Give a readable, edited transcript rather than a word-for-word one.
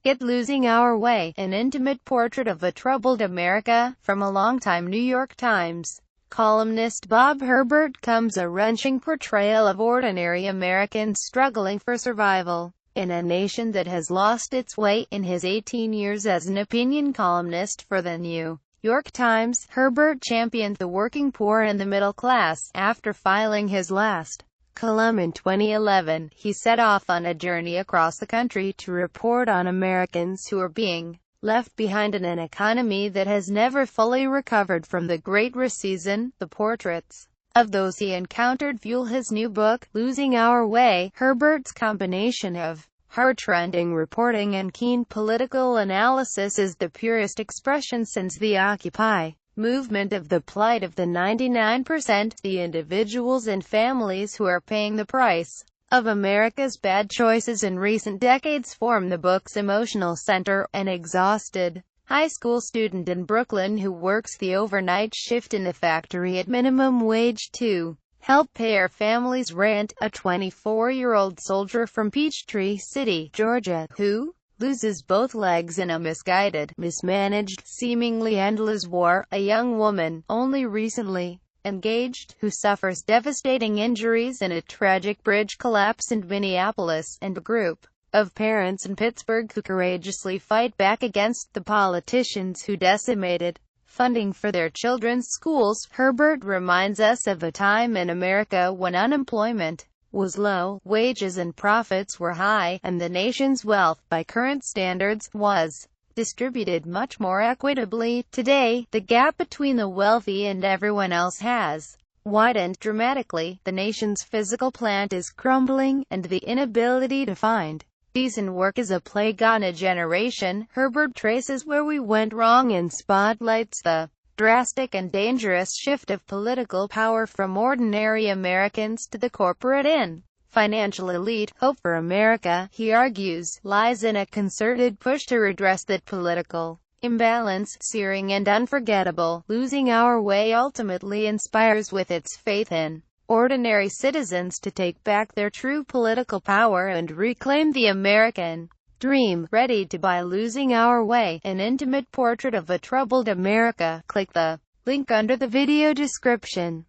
It Losing Our Way, an intimate portrait of a troubled America. From a longtime New York Times columnist Bob Herbert comes a wrenching portrayal of ordinary Americans struggling for survival in a nation that has lost its way. In his 18 years as an opinion columnist for the New York Times, Herbert championed the working poor and the middle class. After filing his last column in 2011, he set off on a journey across the country to report on Americans who are being left behind in an economy that has never fully recovered from the Great Recession. The portraits of those he encountered fuel his new book, Losing Our Way. Herbert's combination of heart-rending reporting and keen political analysis is the purest expression since the Occupy movement of the plight of the 99%, the individuals and families who are paying the price of America's bad choices in recent decades form the book's emotional center. An exhausted high school student in Brooklyn who works the overnight shift in a factory at minimum wage to help pay her family's rent, a 24-year-old soldier from Peachtree City, Georgia, who loses both legs in a misguided, mismanaged, seemingly endless war, a young woman, only recently engaged, who suffers devastating injuries in a tragic bridge collapse in Minneapolis, and a group of parents in Pittsburgh who courageously fight back against the politicians who decimated funding for their children's schools. Herbert reminds us of a time in America when unemployment was low, wages and profits were high, and the nation's wealth, by current standards, was distributed much more equitably. Today, the gap between the wealthy and everyone else has widened dramatically. The nation's physical plant is crumbling, and the inability to find decent work is a plague on a generation. Herbert traces where we went wrong and spotlights the drastic and dangerous shift of political power from ordinary Americans to the corporate and financial elite. Hope for America, he argues, lies in a concerted push to redress that political imbalance, searing and unforgettable. Losing Our Way ultimately inspires with its faith in ordinary citizens to take back their true political power and reclaim the American dream. Ready to buy Losing Our Way, an intimate portrait of a troubled America? Click the link under the video description.